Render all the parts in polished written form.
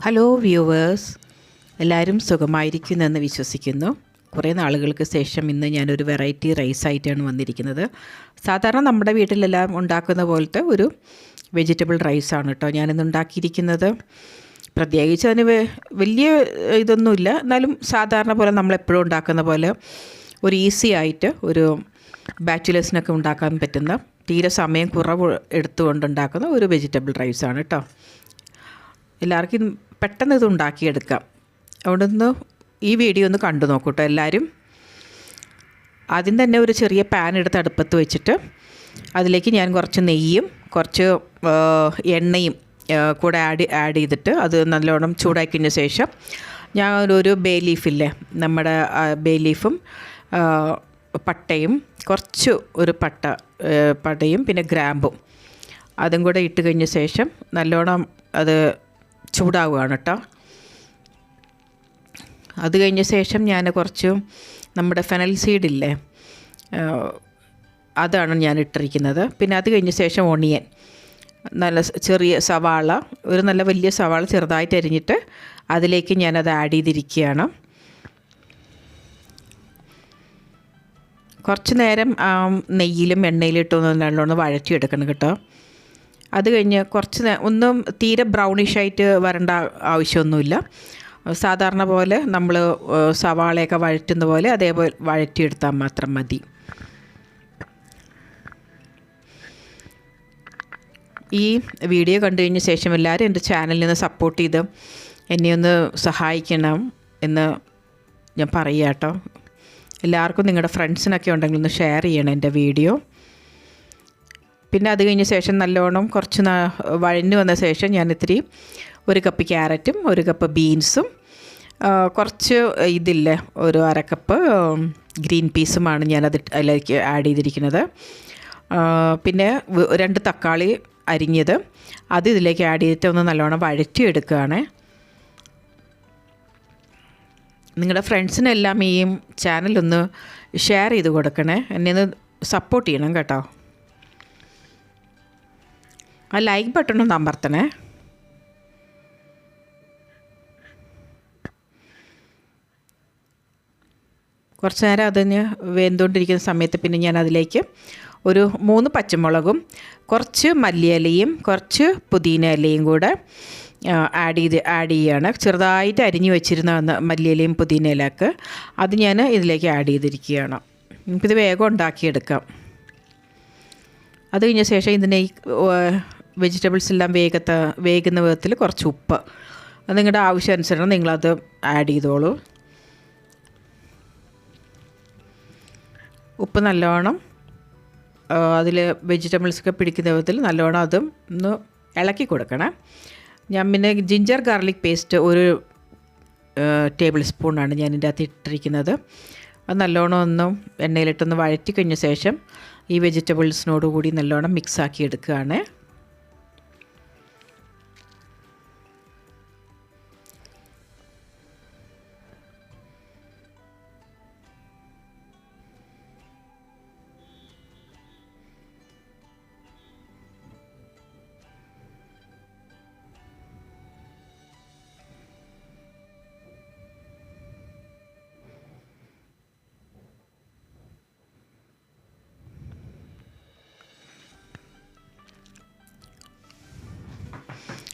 Hello viewers, എല്ലാവരും സുഖമായിരിക്കുന്നെന്ന് വിശ്വസിക്കുന്നു. കുറേ നാളുകൾക്ക് ശേഷം ഇന്ന് ഞാനൊരു വെറൈറ്റി റൈസായിട്ടാണ് വന്നിരിക്കുന്നത്. സാധാരണ നമ്മുടെ വീട്ടിലെല്ലാം ഉണ്ടാക്കുന്ന പോലത്തെ ഒരു വെജിറ്റബിൾ റൈസാണ് കേട്ടോ ഞാനിന്ന് ഉണ്ടാക്കിയിരിക്കുന്നത്. പ്രത്യേകിച്ച് അതിന് വലിയ ഇതൊന്നുമില്ല, എന്നാലും സാധാരണ പോലെ നമ്മളെപ്പോഴും ഉണ്ടാക്കുന്ന പോലെ ഒരു ഈസി ആയിട്ട് ഒരു ബാച്ചുലേഴ്സിനൊക്കെ ഉണ്ടാക്കാൻ പറ്റുന്ന, തീരെ സമയം കുറവ് എടുത്തുകൊണ്ട് ഉണ്ടാക്കുന്ന ഒരു വെജിറ്റബിൾ റൈസാണ് കേട്ടോ. എല്ലാവർക്കും പെട്ടെന്ന് ഇത് ഉണ്ടാക്കിയെടുക്കാം. അവിടെ നിന്ന് ഈ വീഡിയോ ഒന്ന് കണ്ടു നോക്കൂട്ടോ എല്ലാവരും. ആദ്യം തന്നെ ഒരു ചെറിയ പാൻ എടുത്ത് അടുപ്പത്ത് വെച്ചിട്ട് അതിലേക്ക് ഞാൻ കുറച്ച് നെയ്യും കുറച്ച് എണ്ണയും കൂടെ ആഡ് ചെയ്തിട്ട് അത് നല്ലോണം ചൂടാക്കി കഴിഞ്ഞ ശേഷം ഞാൻ ഒരു ബേ ലീഫില്ലേ, നമ്മുടെ ബേ ലീഫും പട്ടയും കുറച്ച് ഒരു പട്ടയും പിന്നെ ഗ്രാമ്പും അതും കൂടെ ഇട്ട് കഴിഞ്ഞ ശേഷം നല്ലോണം അത് ചൂടാവുകയാണ് കേട്ടോ. അത് കഴിഞ്ഞ ശേഷം ഞാൻ കുറച്ച് നമ്മുടെ ഫെനൽ സീഡില്ലേ, അതാണ് ഞാൻ ഇട്ടിരിക്കുന്നത്. പിന്നെ അത് കഴിഞ്ഞ ശേഷം ഓണിയൻ, നല്ല ചെറിയ സവാള, ഒരു നല്ല വലിയ സവാള ചെറുതായിട്ട് അരിഞ്ഞിട്ട് അതിലേക്ക് ഞാനത് ആഡ് ചെയ്തിരിക്കുകയാണ്. കുറച്ച് നേരം നെയ്യിലും എണ്ണയിലിട്ടൊന്ന് നല്ലോണം വഴറ്റിയെടുക്കണം കേട്ടോ. അത് കഴിഞ്ഞ് കുറച്ച് ഒന്നും തീരെ ബ്രൗണിഷായിട്ട് വരേണ്ട ആവശ്യമൊന്നുമില്ല. സാധാരണ പോലെ നമ്മൾ സവാളയൊക്കെ വഴറ്റുന്ന പോലെ അതേപോലെ വഴറ്റിയെടുത്താൽ മാത്രം മതി. ഈ വീഡിയോ കണ്ടു കഴിഞ്ഞ ശേഷം എല്ലാവരും എൻ്റെ ചാനലിൽ നിന്ന് സപ്പോർട്ട് ചെയ്ത് എന്നെ ഒന്ന് സഹായിക്കണം എന്ന് ഞാൻ പറയാം കേട്ടോ. എല്ലാവർക്കും നിങ്ങളുടെ ഫ്രണ്ട്സിനൊക്കെ ഉണ്ടെങ്കിൽ ഒന്ന് ഷെയർ ചെയ്യണം എൻ്റെ വീഡിയോ. പിന്നെ അത് കഴിഞ്ഞ ശേഷം നല്ലോണം കുറച്ച് വഴഞ്ഞു വന്ന ശേഷം ഞാൻ ഇത്തിരി ഒരു കപ്പ് ക്യാരറ്റും ഒരു കപ്പ് ബീൻസും കുറച്ച് ഇതില്ലേ ഒരു അരക്കപ്പ് ഗ്രീൻ പീസുമാണ് ഞാനത് അതിലേക്ക് ആഡ് ചെയ്തിരിക്കുന്നത്. പിന്നെ 2 തക്കാളി അരിഞ്ഞത് അത് ഇതിലേക്ക് ആഡ് ചെയ്തിട്ട് ഒന്ന് നല്ലോണം വഴറ്റിയെടുക്കുകയാണ്. നിങ്ങളുടെ ഫ്രണ്ട്സിനെല്ലാം ഈ ചാനലൊന്ന് ഷെയർ ചെയ്ത് കൊടുക്കണേ, എന്നെ ഒന്ന് സപ്പോർട്ട് ചെയ്യണം കേട്ടോ. ആ ലൈക്ക് ബട്ടണൊന്ന് അമർത്തണേ. കുറച്ച് നേരം അതിന് വെന്തുകൊണ്ടിരിക്കുന്ന സമയത്ത് പിന്നെ ഞാൻ അതിലേക്ക് ഒരു 3 പച്ചമുളകും കുറച്ച് മല്ലിയിലയും കുറച്ച് പുതിന ഇലയും കൂടെ ആഡ് ചെയ്യുകയാണ്. ചെറുതായിട്ട് അരിഞ്ഞു വെച്ചിരുന്ന മല്ലിയിലയും പുതിന ഇലയൊക്കെ അത് ഞാൻ ഇതിലേക്ക് ആഡ് ചെയ്തിരിക്കുകയാണ്. നമുക്കിത് വേഗം ഉണ്ടാക്കിയെടുക്കാം. അത് കഴിഞ്ഞ ശേഷം ഇതിനെ വെജിറ്റബിൾസ് എല്ലാം വേകുന്ന വിധത്തിൽ കുറച്ച് ഉപ്പ്, അത് നിങ്ങളുടെ ആവശ്യാനുസരണം നിങ്ങളത് ആഡ് ചെയ്തോളൂ. ഉപ്പ് നല്ലോണം അതിൽ വെജിറ്റബിൾസൊക്കെ പിടിക്കുന്ന വിധത്തിൽ നല്ലോണം അതും ഒന്ന് ഇളക്കി കൊടുക്കണം. ഞാൻ പിന്നെ ജിഞ്ചർ ഗാർലിക് പേസ്റ്റ് 1 ടേബിൾ സ്പൂണാണ് ഞാൻ ഇതിൻ്റെ അകത്ത് ഇട്ടിരിക്കുന്നത്. അത് നല്ലോണം ഒന്ന് എണ്ണയിലിട്ടൊന്ന് വഴറ്റി കഴിഞ്ഞ ശേഷം ഈ വെജിറ്റബിൾസിനോട് കൂടി നല്ലോണം മിക്സാക്കി എടുക്കുകയാണ്.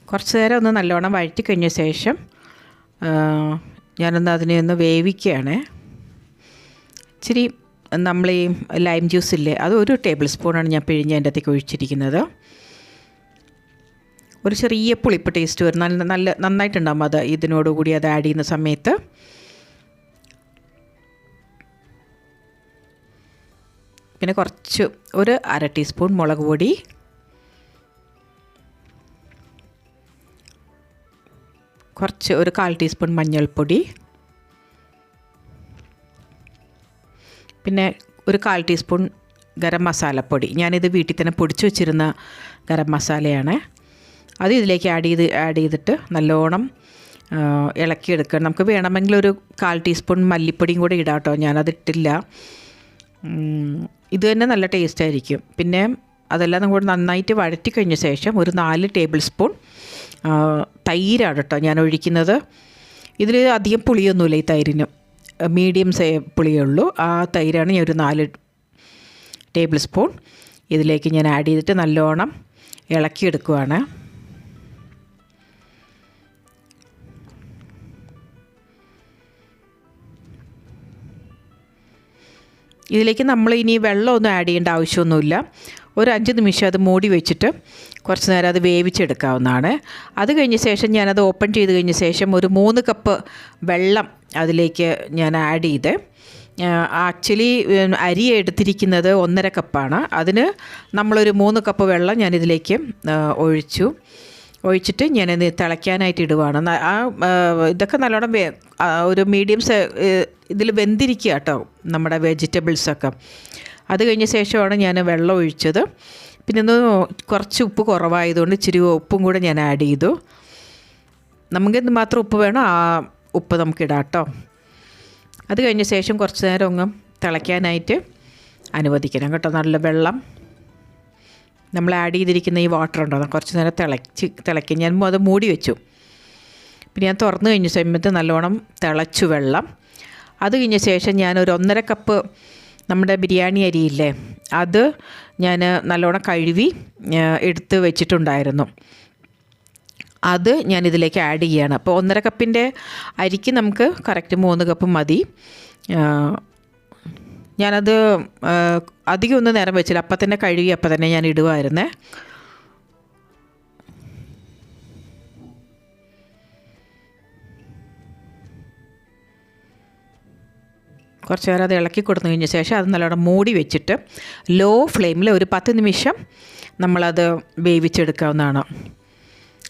കുറച്ച് നേരം ഒന്ന് നല്ലോണം വഴറ്റി കഴിഞ്ഞ ശേഷം ഞാനൊന്ന് അതിനെ ഒന്ന് വേവിക്കുകയാണ്. ഇച്ചിരി നമ്മൾ ഈ ലൈം ജ്യൂസില്ലേ, അത് 1 ടേബിൾ സ്പൂണാണ് ഞാൻ പിഴിഞ്ഞ് അതിൻ്റെ അകത്തേക്ക് ഒഴിച്ചിരിക്കുന്നത്. ഒരു ചെറിയ പുളിപ്പ് ടേസ്റ്റ് വരും, നന്നായിട്ടുണ്ടാകും അത് ഇതിനോടുകൂടി അത് ആഡ് ചെയ്യുന്ന സമയത്ത്. പിന്നെ കുറച്ച് ഒരു 1/2 ടീസ്പൂൺ മുളക് പൊടി, കുറച്ച് ഒരു 1/4 ടീസ്പൂൺ മഞ്ഞൾപ്പൊടി, പിന്നെ ഒരു 1/4 ടീസ്പൂൺ ഗരം മസാലപ്പൊടി. ഞാനിത് വീട്ടിൽ തന്നെ പൊടിച്ചു വെച്ചിരുന്ന ഗരം മസാലയാണ്. അത് ഇതിലേക്ക് ആഡ് ചെയ്തിട്ട് നല്ലോണം ഇളക്കിയെടുക്കണം. നമുക്ക് വേണമെങ്കിൽ ഒരു 1/4 ടീസ്പൂൺ മല്ലിപ്പൊടിയും കൂടെ ഇടാം കേട്ടോ, ഞാനതിട്ടില്ല. ഇത് തന്നെ നല്ല ടേസ്റ്റായിരിക്കും. പിന്നെ അതെല്ലാം കൂടെ നന്നായിട്ട് വഴറ്റി കഴിഞ്ഞ ശേഷം ഒരു 4 ടേബിൾ സ്പൂൺ തൈരാണ് കേട്ടോ ഞാൻ ഒഴിക്കുന്നത്. ഇതിൽ അധികം പുളിയൊന്നുമില്ല ഈ തൈരിന്, മീഡിയം പുളിയേ ഉള്ളൂ. ആ തൈരാണ് ഞാൻ ഒരു 4 ടേബിൾ സ്പൂൺ ഇതിലേക്ക് ഞാൻ ആഡ് ചെയ്തിട്ട് നല്ലോണം ഇളക്കിയെടുക്കുവാണ്. ഇതിലേക്ക് നമ്മൾ ഇനി വെള്ളമൊന്നും ആഡ് ചെയ്യേണ്ട ആവശ്യമൊന്നുമില്ല. ഒരു 5 നിമിഷം അത് മൂടി വെച്ചിട്ട് കുറച്ച് നേരം അത് വേവിച്ചെടുക്കാവുന്നതാണ്. അത് കഴിഞ്ഞ ശേഷം ഞാനത് ഓപ്പൺ ചെയ്ത് കഴിഞ്ഞ ശേഷം ഒരു 3 കപ്പ് വെള്ളം അതിലേക്ക് ഞാൻ ആഡ് ചെയ്ത്, ആക്ച്വലി അരി എടുത്തിരിക്കുന്നത് 1.5 കപ്പാണ്. അതിന് നമ്മളൊരു 3 കപ്പ് വെള്ളം ഞാനിതിലേക്ക് ഒഴിച്ചിട്ട് ഞാനത് തിളയ്ക്കാനായിട്ട് ഇടുവാണ്. ഇതൊക്കെ നല്ലോണം ഒരു മീഡിയം ഇതിൽ വെന്തിരിക്കുക കേട്ടോ നമ്മുടെ വെജിറ്റബിൾസൊക്കെ. അത് കഴിഞ്ഞ ശേഷമാണ് ഞാൻ വെള്ളം ഒഴിച്ചത്. പിന്നെ ഒന്ന് കുറച്ച് ഉപ്പ് കുറവായതുകൊണ്ട് ഇച്ചിരി ഉപ്പും കൂടെ ഞാൻ ആഡ് ചെയ്തു. നമുക്ക് എന്ത് മാത്രം ഉപ്പ് വേണോ ആ ഉപ്പ് നമുക്കിടാം കേട്ടോ. അത് കഴിഞ്ഞ ശേഷം കുറച്ച് നേരം ഒന്ന് തിളയ്ക്കാനായിട്ട് അനുവദിക്കണം കേട്ടോ. നല്ല വെള്ളം നമ്മൾ ആഡ് ചെയ്തിരിക്കുന്ന ഈ വാട്ടർ ഉണ്ടോ കുറച്ച് നേരം തിളയ്ക്കും. ഞാൻ അത് മൂടി വെച്ചു. പിന്നെ ഞാൻ തുറന്നു കഴിഞ്ഞ സമയത്ത് നല്ലോണം തിളച്ചു വെള്ളം. അത് കഴിഞ്ഞ ശേഷം ഞാനൊരു 1.5 കപ്പ് നമ്മുടെ ബിരിയാണി അരിയില്ലേ, അത് ഞാൻ നല്ലോണം കഴുകി എടുത്ത് വെച്ചിട്ടുണ്ടായിരുന്നു. അത് ഞാനിതിലേക്ക് ആഡ് ചെയ്യുകയാണ്. അപ്പോൾ 1.5 കപ്പിൻ്റെ അരിക്ക് നമുക്ക് കറക്റ്റ് 3 കപ്പ് മതി. ഞാനത് അധികം ഒന്നും നേരം വെച്ചില്ല, അപ്പം തന്നെ കഴുകി അപ്പം തന്നെ ഞാൻ ഇടുമായിരുന്നേ. കുറച്ച് നേരം അത് ഇളക്കി കൊടുത്തു കഴിഞ്ഞ ശേഷം അത് നല്ലോണം മൂടി വെച്ചിട്ട് ലോ ഫ്ലെയിമിൽ ഒരു 10 നിമിഷം നമ്മളത് വേവിച്ചെടുക്കാവുന്നതാണ്.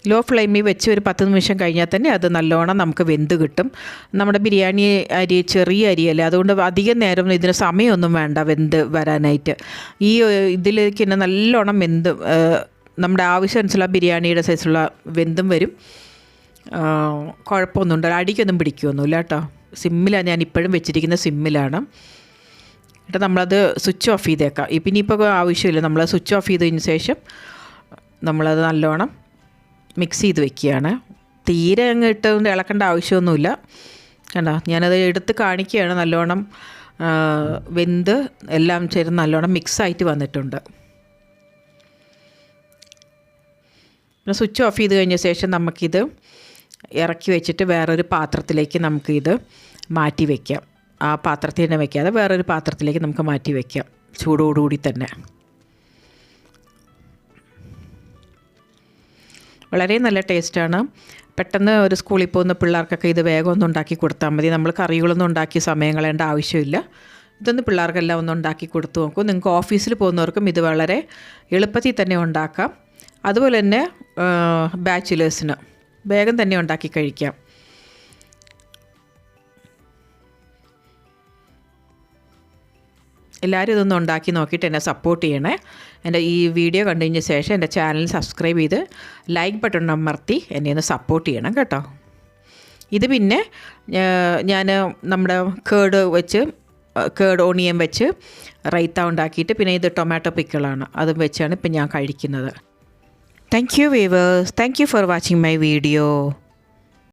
ലോ ഫ്ലെയിമിൽ വെച്ച് ഒരു 10 നിമിഷം കഴിഞ്ഞാൽ തന്നെ അത് നല്ലോണം നമുക്ക് വെന്ത് കിട്ടും. നമ്മുടെ ബിരിയാണി അരി ചെറിയ അരിയല്ലേ, അതുകൊണ്ട് അധികം നേരം ഇതിന് സമയമൊന്നും വേണ്ട വെന്ത് വരാനായിട്ട്. ഈ ഇതിലേക്ക് തന്നെ നല്ലോണം വെന്ത് നമ്മുടെ ആവശ്യമനുസരിച്ചുള്ള ബിരിയാണിയുടെ സൈസുള്ള വെന്തും വരും. കുഴപ്പമൊന്നും ഉണ്ടല്ലോ, അടിക്കൊന്നും പിടിക്കുകയൊന്നുമില്ല കേട്ടോ. സിമ്മിലാണ് ഞാൻ ഇപ്പോഴും വെച്ചിരിക്കുന്നത്, സിമ്മിലാണ് കേട്ടോ. നമ്മളത് സ്വിച്ച് ഓഫ് ചെയ്തേക്കാം. ഇനിയിപ്പോൾ ആവശ്യമില്ല, നമ്മൾ സ്വിച്ച് ഓഫ് ചെയ്തതിന് ശേഷം നമ്മളത് നല്ലോണം മിക്സ് ചെയ്ത് വെക്കുകയാണ്. തീരെ അങ്ങ് ഇട്ടുകൊണ്ട് ഇളക്കേണ്ട ആവശ്യമൊന്നുമില്ല കണ്ടോ. ഞാനത് എടുത്ത് കാണിക്കുകയാണ്. നല്ലോണം വെന്ത് എല്ലാം ചേർന്ന് നല്ലോണം മിക്സായിട്ട് വന്നിട്ടുണ്ട്. പിന്നെ സ്വിച്ച് ഓഫ് ചെയ്ത് കഴിഞ്ഞ ശേഷം നമുക്കിത് ഇറക്കി വെച്ചിട്ട് വേറൊരു പാത്രത്തിലേക്ക് നമുക്കിത് മാറ്റി വയ്ക്കാം. ആ പാത്രത്തിൽ തന്നെ വയ്ക്കാതെ വേറൊരു പാത്രത്തിലേക്ക് നമുക്ക് മാറ്റി വയ്ക്കാം ചൂടോടുകൂടി തന്നെ. വളരെ നല്ല ടേസ്റ്റാണ്. പെട്ടെന്ന് ഒരു സ്കൂളിൽ പോകുന്ന പിള്ളേർക്കൊക്കെ ഇത് വേഗം ഒന്ന് ഉണ്ടാക്കി കൊടുത്താൽ മതി. നമ്മൾ കറികളൊന്നും ഉണ്ടാക്കി സമയം കളയേണ്ട ആവശ്യമില്ല. ഇതൊന്ന് പിള്ളേർക്കെല്ലാം ഒന്ന് ഉണ്ടാക്കി കൊടുത്തു നോക്കും. നിങ്ങൾക്ക് ഓഫീസിൽ പോകുന്നവർക്കും ഇത് വളരെ എളുപ്പത്തിൽ തന്നെ ഉണ്ടാക്കാം. അതുപോലെ തന്നെ ബാച്ചിലേഴ്സിന് വേഗം തന്നെ ഉണ്ടാക്കി കഴിക്കാം. എല്ലാവരും ഇതൊന്ന് ഉണ്ടാക്കി നോക്കിയിട്ട് എന്നെ സപ്പോർട്ട് ചെയ്യണേ. എൻ്റെ ഈ വീഡിയോ കണ്ടു കഴിഞ്ഞ ശേഷം എൻ്റെ ചാനൽ സബ്സ്ക്രൈബ് ചെയ്ത് ലൈക്ക് ബട്ടൺ അമർത്തി എന്നെ ഒന്ന് സപ്പോർട്ട് ചെയ്യണം കേട്ടോ. ഇത് പിന്നെ ഞാൻ നമ്മുടെ കേർഡ് ഓണിയൻ വെച്ച് റൈത്ത ഉണ്ടാക്കിയിട്ട് പിന്നെ ഇത് ടൊമാറ്റോ പിക്കിളാണ്, അതും വെച്ചാണ് ഇപ്പം ഞാൻ കഴിക്കുന്നത്. Thank you viewers. Thank you for watching my video.